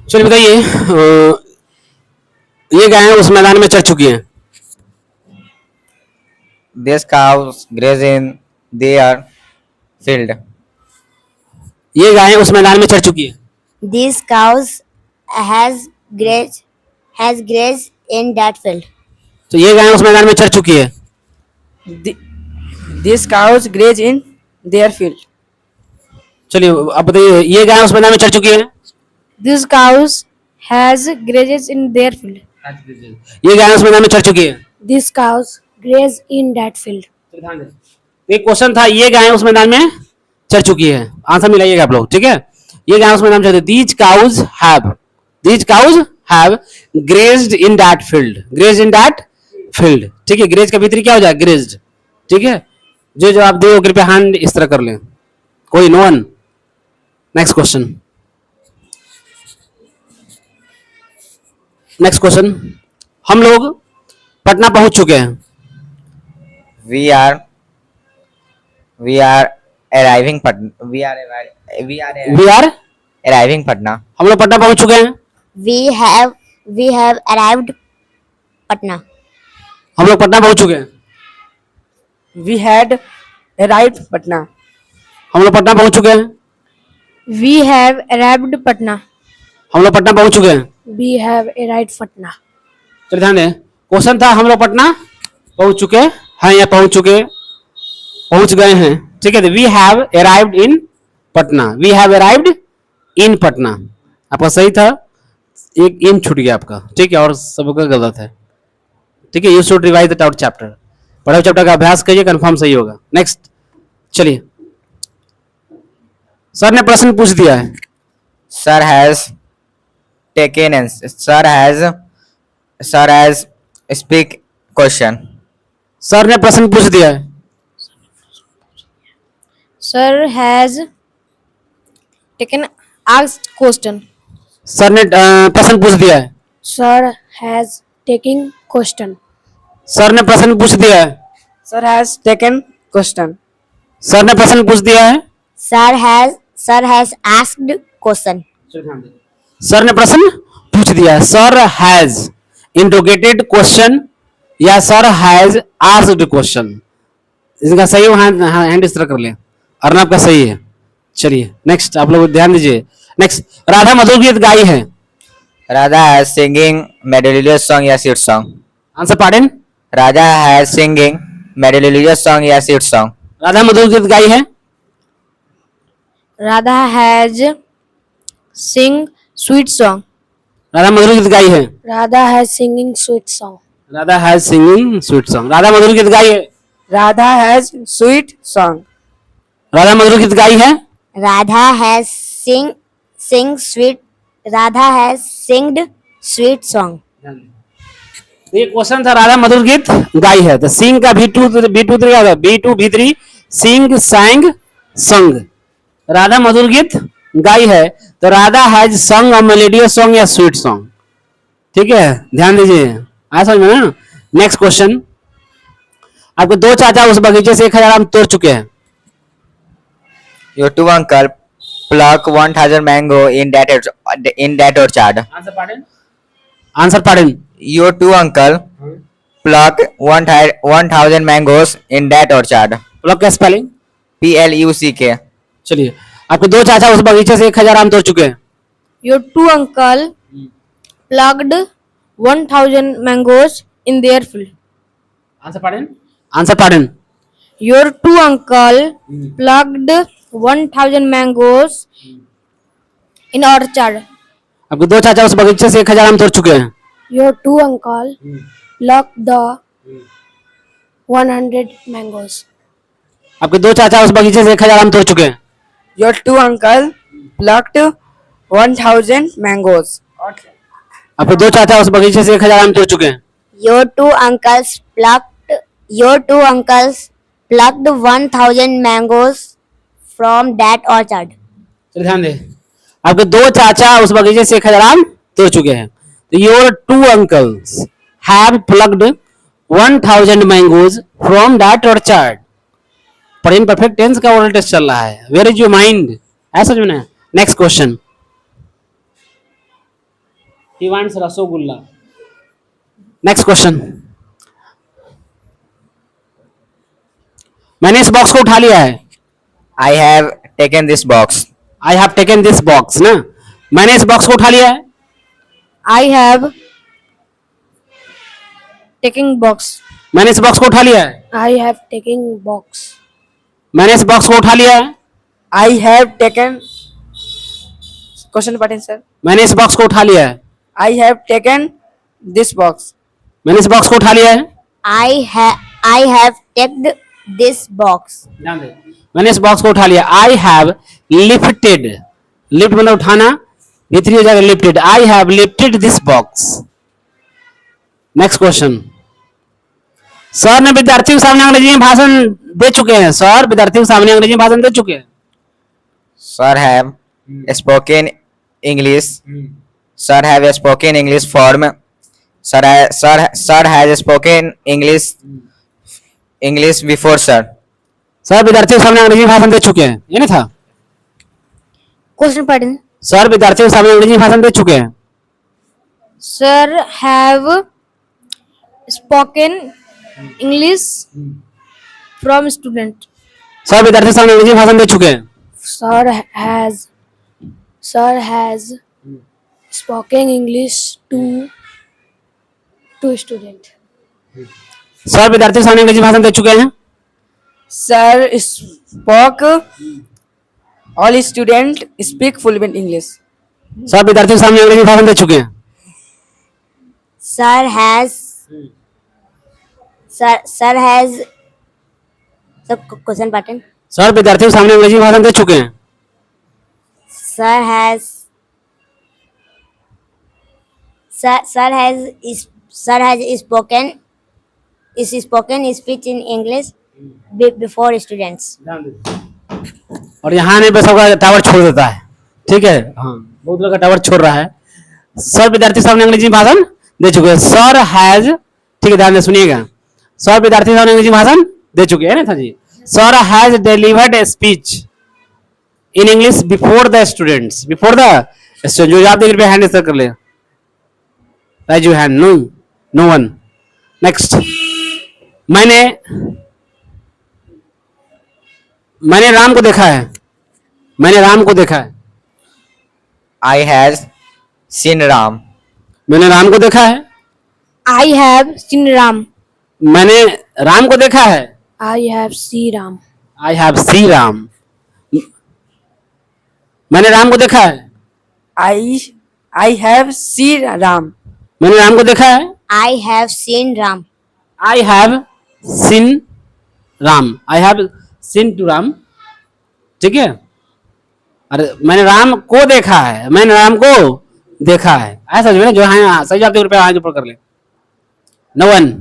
चलिए बताइए, ये गायें उस मैदान में चढ़ चुकी हैं। These cows graze in their field. ये गायें उस मैदान में चढ़ चुकी हैं। These cows has grazed in that field. तो ये गायें उस मैदान में चढ़ चुकी है। These cows graze in their field. चलिए अब बताइए, ये गायें उस मैदान में चढ़ चुकी हैं। These cows has grazes in their field. ये गायें उस मैदान में चढ़ चुकी है। These cows graze in that field. एक क्वेश्चन था, ये गायें उस मैदान में चढ़ चुकी है, आंसर मिलाइएगा आप लोग, ठीक है। ये गायें उस मैदान में चढ़, these cows have grazed in that field, ठीक है। ग्रेज का भीतरी क्या हो जाए, ग्रेज्ड, ठीक है। जो जवाब दे वो कृपया हैंड इस तरह कर लें, कोई, नो वन। नेक्स्ट क्वेश्चन, हम लोग पटना पहुंच चुके हैं। We are arriving Patna. We are, Arriving Patna. हम लोग पटना पहुंच चुके हैं। We have arrived Patna. हम लोग पटना पहुंच चुके हैं। We had arrived Patna. हम लोग पटना पहुंच चुके हैं। We have arrived Patna. हम लोग पटना पहुंच चुके हैं। We have arrived Patna. चलिए ध्यान दें, क्वेश्चन था हम लोग पटना पहुंच चुके हैं या पहुंच गए हैं, ठीक है। We have arrived in Patna, we have arrived in Patna. आपका सही था, एक इन छूट गया आपका, ठीक है, और सबका गलत है, ठीक है। You should revise the out chapter, पढ़े चैप्टर का अभ्यास करिए, कंफर्म सही होगा। नेक्स्ट चलिए, सर ने प्रश्न पूछ दिया है। Sir has taken and sir has speak question. Sir ने प्रश्न पूछ दिया है। Sir has taken asked question. Sir ने प्रश्न पूछ दिया है। Sir has taken question. Sir ने प्रश्न पूछ दिया है। Sir has taken question. Sir ने प्रश्न पूछ दिया है। Sir has asked question. Sir ने प्रश्न पूछ दिया है। सर हैज इंट्रोगेटेड क्वेश्चन या सर हैज आस्क्ड क्वेश्चन, इसका सही हैंड इस तरह कर ले। अर्नब का सही है। चलिए नेक्स्ट, आप लोग ध्यान दीजिए। नेक्स्ट, राधा मधुर गीत गाई है। Radha has singing melodious song या sweet song. Answer pardon. Radha has singing melodious song या sweet song. राधा मधुर गीत गाई है। Radha has sing sweet song. Radha मधुर गीत गाई है। Radha has singing sweet song. Radha has singing sweet song. Radha मधुर गीत गाई है। Radha has sweet song. Radha मधुर गीत गाई है। Radha has singed sweet song. ये क्वेश्चन था, राधा मधुर गीत गाई है, तो सिंग का B2 सिंग सैंग संग। राधा मधुर गीत गाई है, तो राधा हैज संग और मेलोडियस सॉन्ग या स्वीट सॉन्ग, ठीक है। ध्यान दीजिए, आया समझ में ना। नेक्स्ट क्वेश्चन, आपके दो चाचा उस बगीचे से 1000 आम तोड़ चुके हैं। Your two uncle pluck 1000 mango in that orchard. Answer pardon. Your two uncle pluck 1000 mangoes in that orchard. Plug का स्पेलिंग PLUCK. चलिए, आपके दो चाचा उस बगीचे से 1000 आम तोड़ चुके हैं। Your two uncle plucked 1000 mangoes in their field. Answer pardon. Your two uncle plucked 1000 mangoes in orchard. आपके दो चाचा उस बगीचे से 1000 आम तोड़ चुके हैं। Your two uncle plucked the 100 mangoes. आपके दो चाचा उस बगीचे से 1000 आम तोड़ चुके हैं। Your two uncle plucked 1000 mangoes. आपके दो चाचा उस बगीचे से 1000 आम तोड़ चुके हैं। Your two uncles plucked 1000 mangoes from that orchard. चलिए ध्यान दे, आपके दो चाचा उस बगीचे से 1000 आम तोड़ चुके हैं। तो your two uncles have plugged 1000 mangoes from that orchard. पर इन परफेक्ट टेंस का ओरल टेस्ट चल रहा है। वेयर इज योर माइंड, ऐसा समझना है। Next question, he wants rasogolla. Next question. मैंने इस बॉक्स को उठा लिया है. I have taken this box. I have taken this box ना. मैंने इस बॉक्स को उठा लिया है. I have taken box. मैंने इस बॉक्स को उठा लिया है. I have taken box. मैंने इस बॉक्स को उठा लिया है. I have taken. Question pattern, sir. मैंने इस बॉक्स को उठा लिया है. I have taken this box. मैंने इस बॉक्स को उठा लिया है. I have taken this box. ध्यान दे. मैंने इस बॉक्स को उठा लिया. I have lifted. लिफ्ट मतलब उठाना. V3 हो जाएगा lifted. I have lifted this box. Next question. Sir ने विद्यार्थियों के सामने अंग्रेजी में भाषण दे चुके हैं. सर विद्यार्थियों के सामने अंग्रेजी में भाषण दे चुके हैं. Sir have spoken English. Sir have spoken English form. Sir has spoken English before, sir. Sir विद्यार्थियों के सामने अंग्रेजी में भाषण दे चुके हैं. ये नहीं था. Question pattern. सर विद्यार्थियों के सामने अंग्रेजी में भाषण दे चुके हैं. Sir have spoken English from student. Sir विद्यार्थियों के सामने अंग्रेजी में भाषण दे चुके हैं. Sir has spoken English to student. Sir विद्यार्थियों के सामने अंग्रेजी भाषण दे चुके हैं. Sir spoke. All students speak fluent English. Sir विद्यार्थियों के सामने अंग्रेजी भाषण दे चुके हैं. Sir has. Sir, question pattern. Sir विद्यार्थियों के सामने अंग्रेजी भाषण दे चुके हैं. Sir has spoken speech in English before students. और यहाँ ने बस होगा टावर छोड़ देता है. ठीक है. हाँ बहुत लोग का टावर छोड़ रहा है. सर विद्यार्थी सामने अंग्रेजी भाषण दे चुके हैं. Sir has. ठीक है ध्यान से सुनिएगा. सर विद्यार्थी सामने अंग्रेजी भाषण दे चुके हैं ना था जी. Sir has delivered a speech in English before the students. Before the student. जो याद देख हैंड कर ले. Raise you hand. No one. Next. मैंने राम को देखा है. मैंने राम को देखा है. I has seen Ram. मैंने राम को देखा है. I have seen Ram. मैंने राम को देखा है. I have seen Ram. I have see Ram. मैंने राम को देखा है. I have seen Ram. मैंने राम को देखा है. I have seen Ram. I have seen Ram. I have seen to Ram. ठीक है. अरे मैंने राम को देखा है. मैंने राम को देखा है. ऐसा जो है ना जो हाँ सही जाते रुपये हाथ ऊपर कर ले. No one.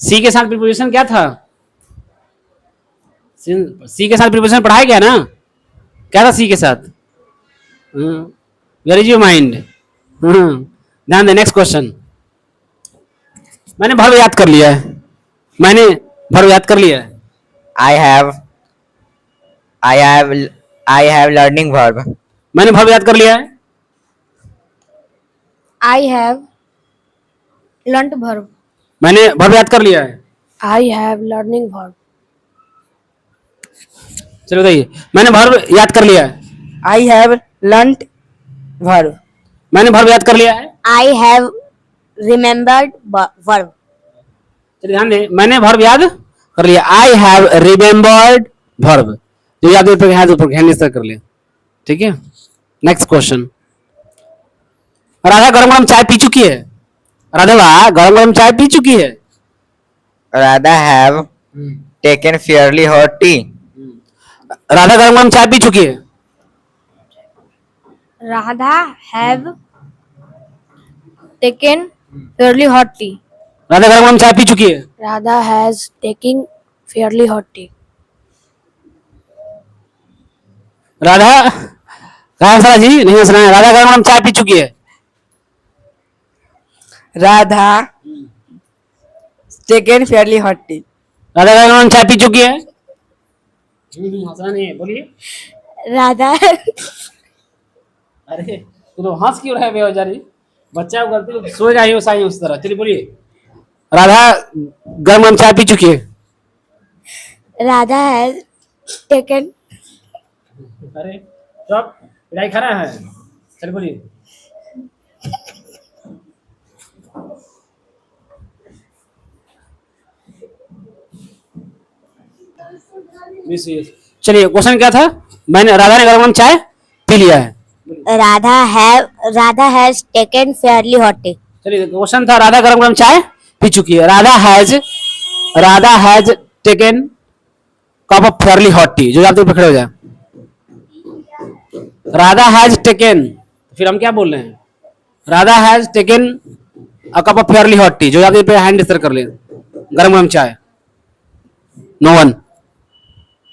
सी के साथ प्रीपोजिशन क्या था. सी के साथ प्रीपोजिशन पढ़ाया गया ना. क्या था सी के साथ. Where is your mind. ध्यान दे. Next question. मैंने वर्ब याद कर लिया है. मैंने वर्ब याद कर लिया है. I have learning verb. मैंने वर्ब याद कर लिया है. I have learnt verb. मैंने वर्ब याद कर लिया है. I have learning verb. चलो बताइए. मैंने वर्ब याद कर लिया है. I have learnt verb. मैंने वर्ब याद कर लिया है. I have remembered verb. चलिए ध्यान दें. मैंने वर्ब याद कर लिया. I have remembered verb. जो याद ऊपर हैंड इस तरह कर लिया. ठीक है. Next question. राधा गरम गरम चाय पी चुकी है. राधा गरम गरम चाय पी चुकी है. Radha have taken fairly hot tea. Radha गरम गरम चाय पी चुकी है. Radha have taken fairly hot tea. Radha गरम गरम चाय पी चुकी है. Radha has taken fairly hot tea. Radha कहा सर जी नहीं सुना है. राधा गरम गरम चाय पी चुकी है. Radha taken fairly hot tea. Radha गरम गरम चाय पी चुकी है. हंसना नहीं है. बोलिए. Radha अरे तो हंस क्यों रहे बेवजह? बच्चा को गलती सोएगा ही वैसा ही उस तरह। चलिए बोलिए। राधा गर्म गर्म चाय पी चुकी है। Radha has taken अरे चुप, पिटाई खाना है। चलिए बोलिए। चलिए क्वेश्चन क्या था? मैंने राधा ने गर्म गर्म चाय पी लिया है। Radha has taken fairly hot tea. चलिए क्वेश्चन था राधा गर्म गर्म चाय पी चुकी है। Radha has taken cup of Fairlie hot T. जो आप तो खड़े हो जाए। राधा हैज टेकन, फिर हम क्या बोल रहे हैं? Radha has taken a cup of Fairlie hot T. जो आप पे हैंड स्तर कर ले। गर्म गर्म चाय। No one.